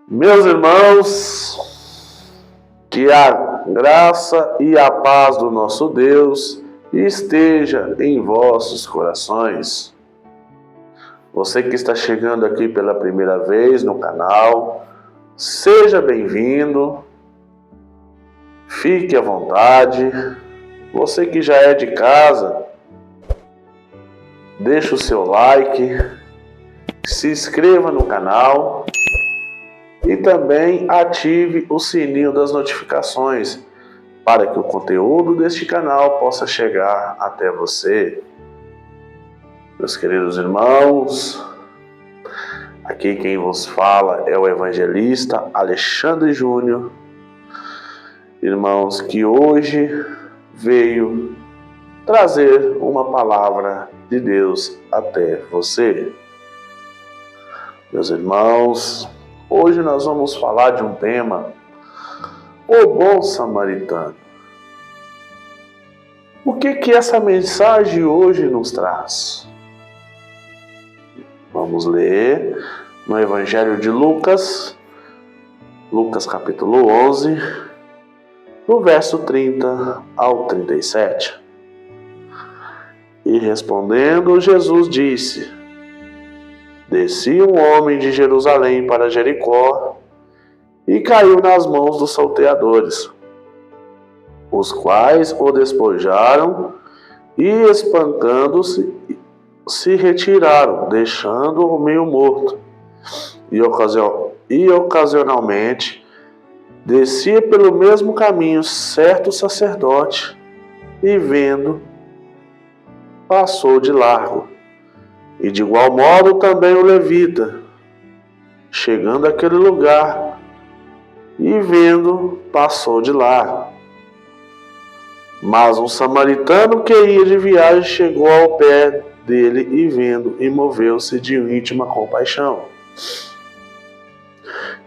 Meus irmãos, que a graça e a paz do nosso Deus esteja em vossos corações. Você que está chegando aqui pela primeira vez no canal, seja bem-vindo, fique à vontade. Você que já é de casa, deixa o seu like, se inscreva no canal e também ative o sininho das notificações para que o conteúdo deste canal possa chegar até você. Meus queridos irmãos, aqui quem vos fala é o evangelista Alexandre Júnior. Irmãos, que hoje veio trazer uma palavra de Deus até você. Meus irmãos, hoje nós vamos falar de um tema, o bom samaritano. O que essa mensagem hoje nos traz? Vamos ler no Evangelho de Lucas, Lucas capítulo 11, no verso 30 ao 37. E respondendo, Jesus disse: Descia um homem de Jerusalém para Jericó e caiu nas mãos dos salteadores, os quais o despojaram e, espancando-se, se retiraram, deixando-o meio morto. E ocasionalmente descia pelo mesmo caminho certo sacerdote e, vendo, passou de largo. E de igual modo também o levita, chegando àquele lugar e vendo, passou de largo. Mas um samaritano que ia de viagem chegou ao pé dele e vendo, e moveu-se de íntima compaixão.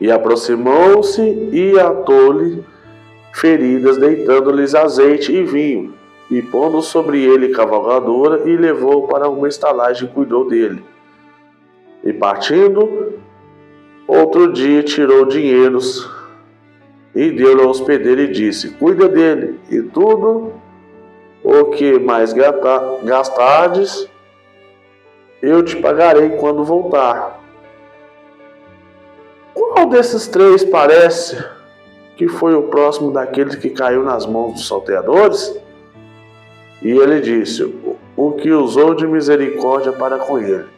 E aproximou-se e atou-lhe feridas, deitando-lhes azeite e vinho, e pondo sobre ele cavalgadura, e levou para uma estalagem e cuidou dele. E partindo, outro dia tirou dinheiros e deu-lhe ao hospedeiro e disse: Cuida dele, e tudo o que mais gastardes, eu te pagarei quando voltar. Qual desses três parece que foi o próximo daqueles que caiu nas mãos dos salteadores? E ele disse: O que usou de misericórdia para com ele.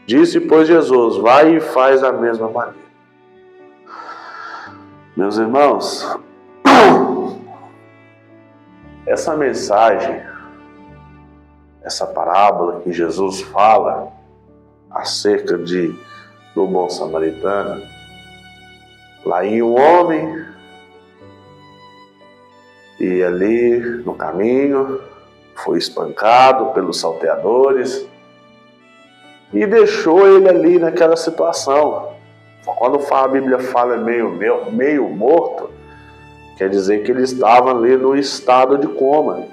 Disse, pois, Jesus: Vai e faz da mesma maneira. Meus irmãos, essa mensagem, essa parábola que Jesus fala acerca do bom samaritano, lá ia um homem e ali no caminho foi espancado pelos salteadores e deixou ele ali naquela situação. Quando a Bíblia fala meio morto, quer dizer que ele estava ali no estado de coma.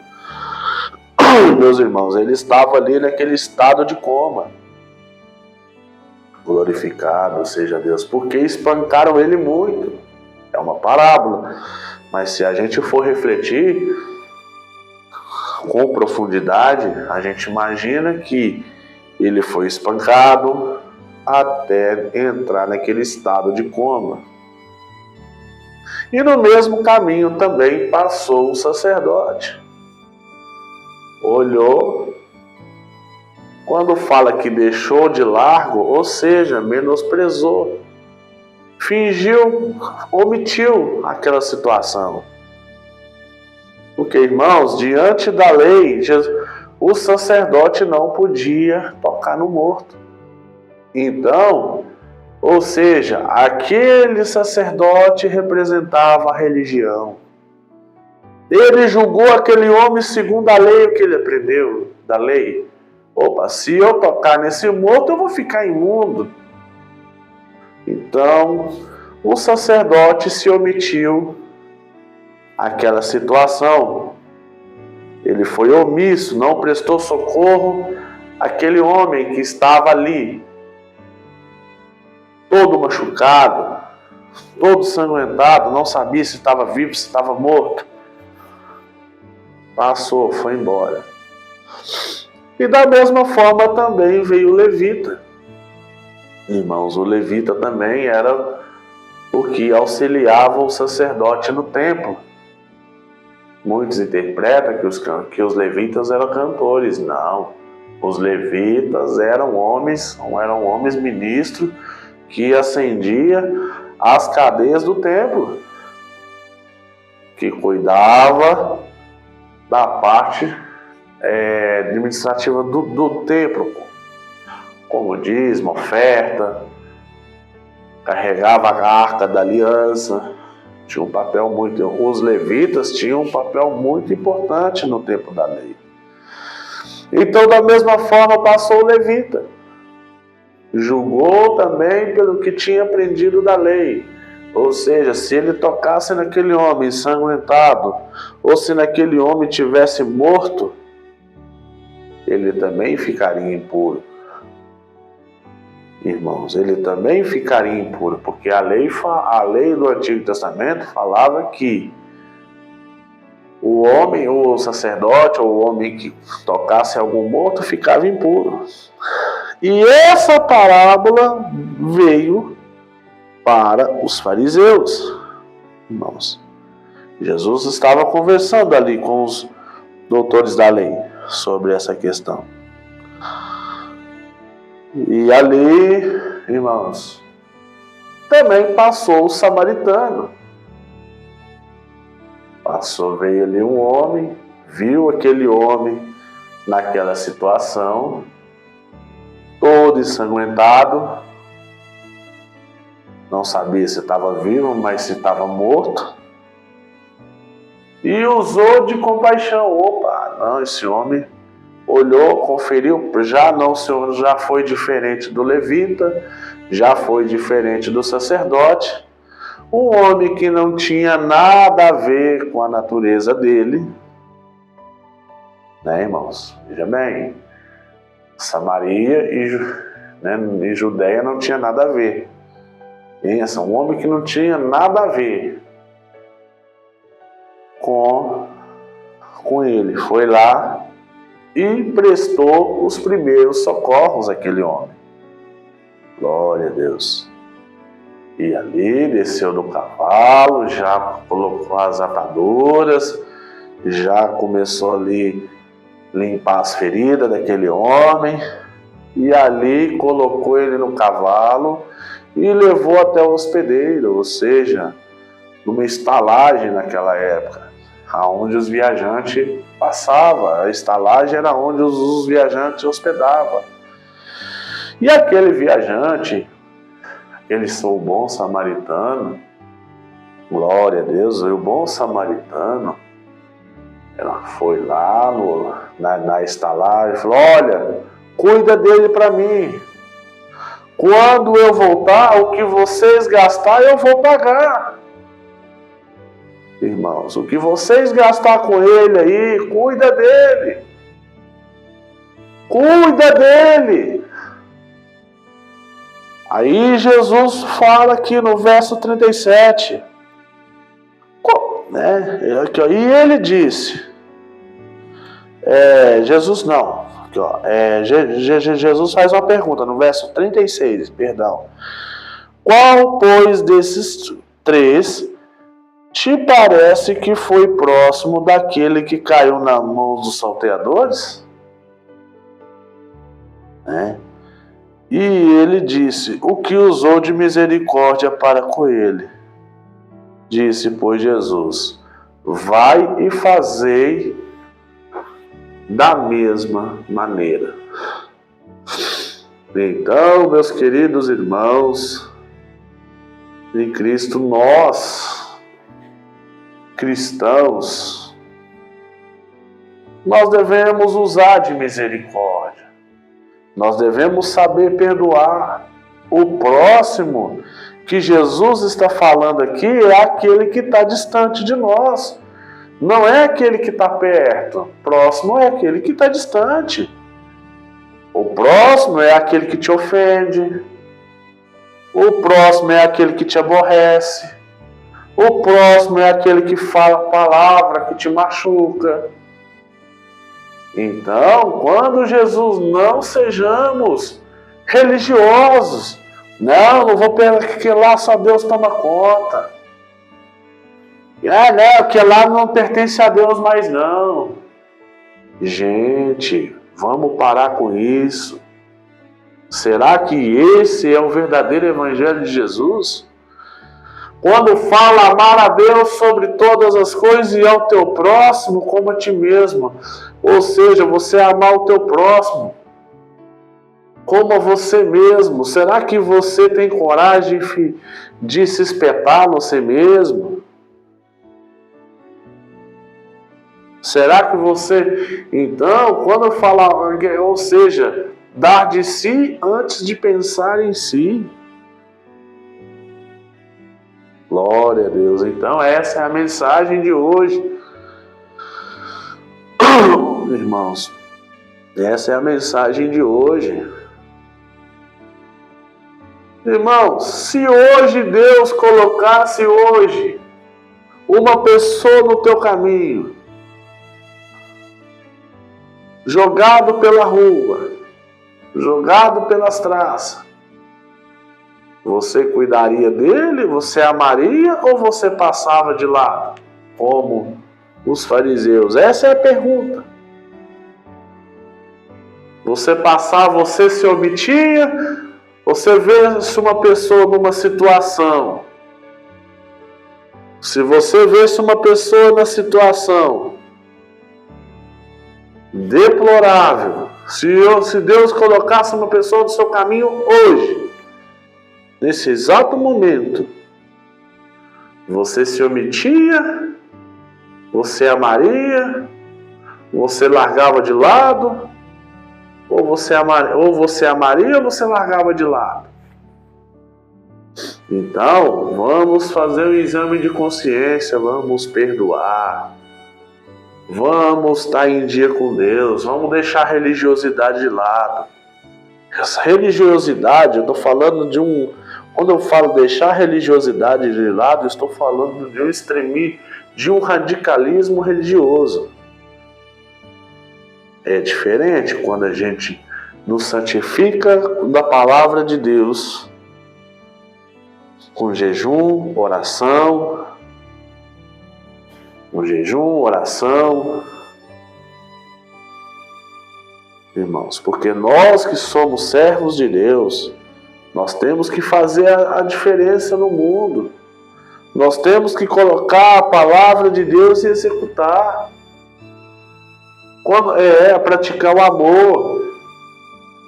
Meus irmãos, ele estava ali naquele estado de coma. Glorificado seja Deus, porque espancaram ele muito. É uma parábola. Mas se a gente for refletir com profundidade, a gente imagina que ele foi espancado até entrar naquele estado de coma. E no mesmo caminho também passou um sacerdote. Olhou, quando fala que deixou de largo, ou seja, menosprezou, fingiu, omitiu aquela situação. Porque, irmãos, diante da lei, o sacerdote não podia tocar no morto. Então, ou seja, aquele sacerdote representava a religião. Ele julgou aquele homem segundo a lei, o que ele aprendeu da lei. Opa, se eu tocar nesse morto, eu vou ficar imundo. Então, o sacerdote se omitiu àquela situação. Ele foi omisso, não prestou socorro àquele homem que estava ali, todo machucado, todo sanguentado, não sabia se estava vivo, se estava morto. Passou, foi embora. E da mesma forma também veio o levita. Irmãos, o levita também era o que auxiliava o sacerdote no templo. Muitos interpretam que os levitas eram cantores. Não, os levitas eram homens ministros que acendiam as cadeias do templo, que cuidava da parte administrativa do templo, como dízimo, oferta, carregava a arca da aliança. Tinha um papel os levitas tinham um papel muito importante no tempo da lei. Então, da mesma forma, passou o levita. Julgou também pelo que tinha aprendido da lei. Ou seja, se ele tocasse naquele homem ensanguentado, ou se naquele homem tivesse morto, ele também ficaria impuro. Irmãos, ele também ficaria impuro, porque a lei do Antigo Testamento falava que o homem, o sacerdote, ou o homem que tocasse algum morto, ficava impuro. E essa parábola veio para os fariseus. Irmãos, Jesus estava conversando ali com os doutores da lei sobre essa questão. E ali, irmãos, também passou o samaritano. Veio ali um homem, viu aquele homem naquela situação, todo ensanguentado, não sabia se estava vivo, mas se estava morto, e usou de compaixão. Opa, não, esse homem olhou, conferiu, já foi diferente do levita, já foi diferente do sacerdote, um homem que não tinha nada a ver com a natureza dele, né, irmãos? Veja bem, Samaria e Judeia não tinha nada a ver. Pensa, um homem que não tinha nada a ver com ele, foi lá e prestou os primeiros socorros àquele homem. Glória a Deus. E ali desceu do cavalo, já colocou as ataduras, já começou ali limpar as feridas daquele homem, e ali colocou ele no cavalo e levou até o hospedeiro, ou seja, numa estalagem naquela época, aonde os viajantes passavam. A estalagem era onde os viajantes hospedavam. E aquele viajante, o bom samaritano, glória a Deus, o bom samaritano, ela foi lá na estalagem e falou: olha, cuida dele para mim. Quando eu voltar, o que vocês gastar, eu vou pagar. Irmãos, o que vocês gastar com ele aí, cuida dele. Cuida dele. Aí Jesus fala aqui no verso 37, né? E ele disse, Jesus faz uma pergunta no verso 36, perdão. Qual, pois, desses três te parece que foi próximo daquele que caiu na mão dos salteadores? Né? E ele disse, o que usou de misericórdia para com ele? Disse, pois, Jesus, vai e fazei da mesma maneira. Então, meus queridos irmãos, em Cristo, nós, cristãos, nós devemos usar de misericórdia. Nós devemos saber perdoar. O próximo que Jesus está falando aqui é aquele que está distante de nós. Não é aquele que está perto. Próximo é aquele que está distante. O próximo é aquele que te ofende. O próximo é aquele que te aborrece. O próximo é aquele que fala a palavra que te machuca. Então, quando Jesus, não sejamos religiosos. Não vou pegar que lá só Deus toma conta. Não, que lá não pertence a Deus mais não. Gente, vamos parar com isso. Será que esse é o verdadeiro evangelho de Jesus? Quando fala amar a Deus sobre todas as coisas e ao teu próximo como a ti mesmo. Ou seja, você amar o teu próximo como a você mesmo. Será que você tem coragem de se espetar no si mesmo? Será que você... Então, quando eu falar, ou seja, dar de si antes de pensar em si. Glória a Deus. Então, essa é a mensagem de hoje. Irmãos, essa é a mensagem de hoje. Irmãos, se hoje Deus colocasse hoje uma pessoa no teu caminho, jogado pela rua, jogado pelas traças, você cuidaria dele? Você amaria ou você passava de lado? Como os fariseus? Essa é a pergunta. Você passava, você se omitia? Você vê se uma pessoa numa situação, se você vê uma pessoa na situação deplorável, se Deus colocasse uma pessoa no seu caminho hoje, nesse exato momento, você se omitia, você amaria, você largava de lado, ou você amaria ou você largava de lado. Então, vamos fazer um exame de consciência, vamos perdoar, vamos estar em dia com Deus, vamos deixar a religiosidade de lado. Essa religiosidade, eu estou falando de quando eu falo deixar a religiosidade de lado, eu estou falando de um extremismo, de um radicalismo religioso. É diferente quando a gente nos santifica da palavra de Deus, com jejum, oração, irmãos, porque nós que somos servos de Deus, nós temos que fazer a diferença no mundo. Nós temos que colocar a palavra de Deus e executar. Praticar o amor.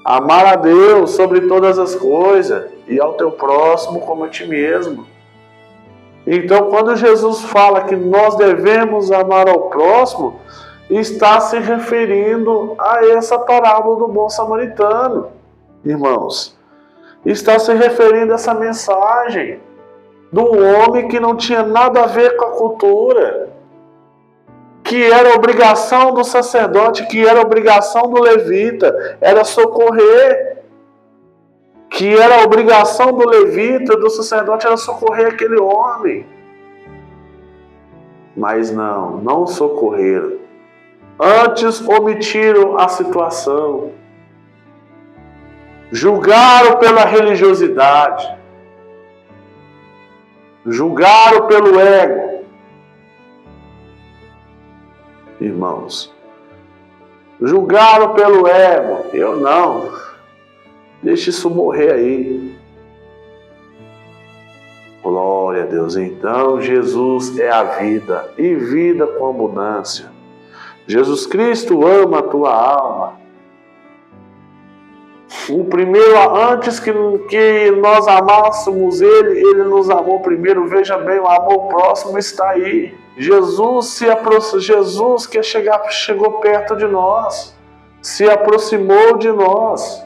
Amar a Deus sobre todas as coisas e ao teu próximo como a ti mesmo. Então, quando Jesus fala que nós devemos amar ao próximo, está se referindo a essa parábola do bom samaritano, irmãos. Está se referindo a essa mensagem do homem que não tinha nada a ver com a cultura, que era obrigação do sacerdote, que era obrigação do levita, era socorrer. Que era obrigação do levita, do sacerdote, era socorrer aquele homem. Mas não socorreram. Antes omitiram a situação. Julgaram pela religiosidade. Julgaram pelo ego. Irmãos, julgaram pelo ego. Eu não. Deixa isso morrer aí. Glória a Deus. Então, Jesus é a vida, e vida com abundância. Jesus Cristo ama a tua alma. O primeiro, antes que nós amássemos Ele nos amou primeiro. Veja bem, o amor próximo está aí. Jesus que chegou perto de nós, se aproximou de nós.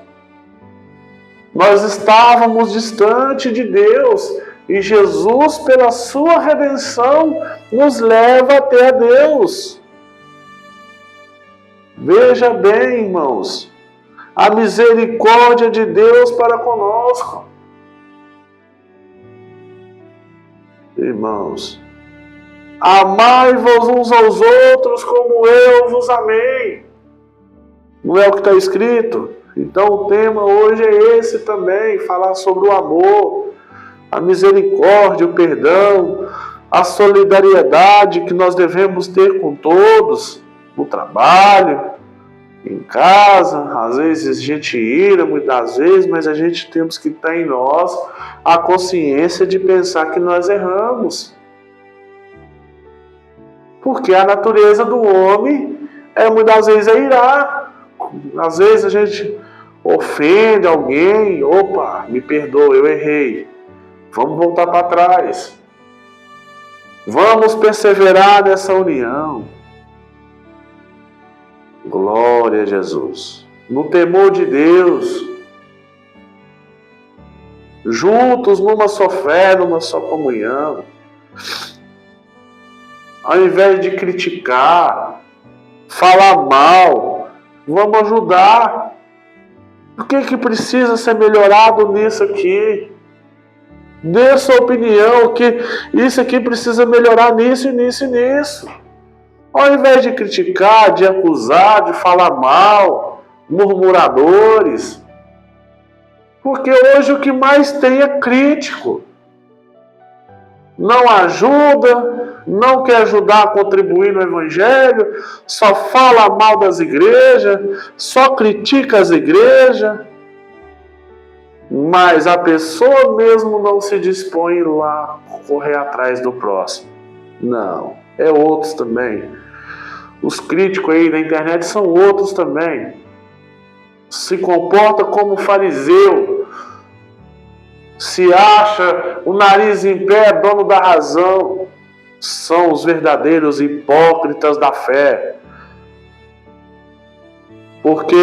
Nós estávamos distante de Deus e Jesus, pela sua redenção, nos leva até a Deus. Veja bem, irmãos, a misericórdia de Deus para conosco. Irmãos, amai-vos uns aos outros como eu vos amei. Não é o que está escrito? Então o tema hoje é esse também, falar sobre o amor, a misericórdia, o perdão, a solidariedade que nós devemos ter com todos, no trabalho, em casa. Às vezes a gente ira, muitas vezes, mas a gente temos que ter em nós a consciência de pensar que nós erramos. Porque a natureza do homem muitas vezes é irar. Às vezes a gente ofende alguém, opa, me perdoa, eu errei. Vamos voltar para trás. Vamos perseverar nessa união. Glória a Jesus. No temor de Deus. Juntos numa só fé, numa só comunhão. Ao invés de criticar, falar mal, vamos ajudar. O que precisa ser melhorado nisso aqui? Dê sua opinião, que isso aqui precisa melhorar nisso, nisso e nisso. Ao invés de criticar, de acusar, de falar mal, murmuradores. Porque hoje o que mais tem é crítico. Não ajuda, não quer ajudar a contribuir no Evangelho, só fala mal das igrejas, só critica as igrejas, mas a pessoa mesmo não se dispõe lá a correr atrás do próximo. Não, é outros também. Os críticos aí na internet são outros também. Se comporta como fariseu. Se acha o nariz em pé, dono da razão. São os verdadeiros hipócritas da fé. Porque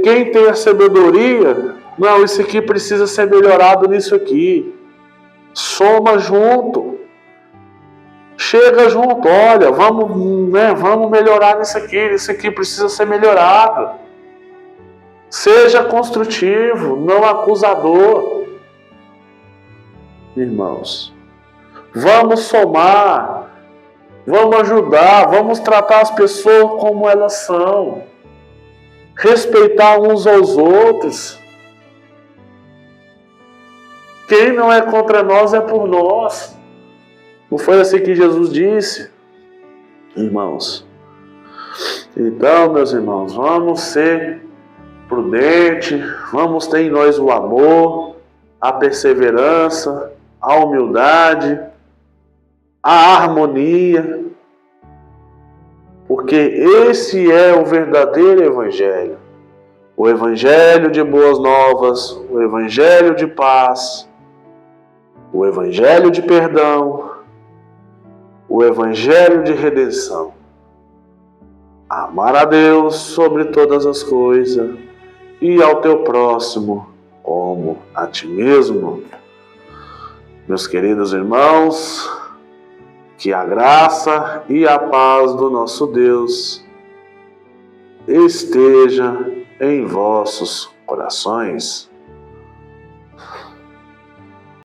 quem tem a sabedoria, não, isso aqui precisa ser melhorado nisso aqui. Soma junto. Chega junto, olha, vamos melhorar nisso aqui precisa ser melhorado. Seja construtivo, não acusador. Irmãos, vamos somar, vamos ajudar, vamos tratar as pessoas como elas são. Respeitar uns aos outros. Quem não é contra nós é por nós. Não foi assim que Jesus disse? Irmãos, então, meus irmãos, vamos ser prudentes, vamos ter em nós o amor, a perseverança, a humildade, a harmonia, porque esse é o verdadeiro Evangelho. O Evangelho de boas novas, o Evangelho de paz, o Evangelho de perdão, o Evangelho de redenção. Amar a Deus sobre todas as coisas e ao teu próximo como a ti mesmo. Meus queridos irmãos, que a graça e a paz do nosso Deus esteja em vossos corações.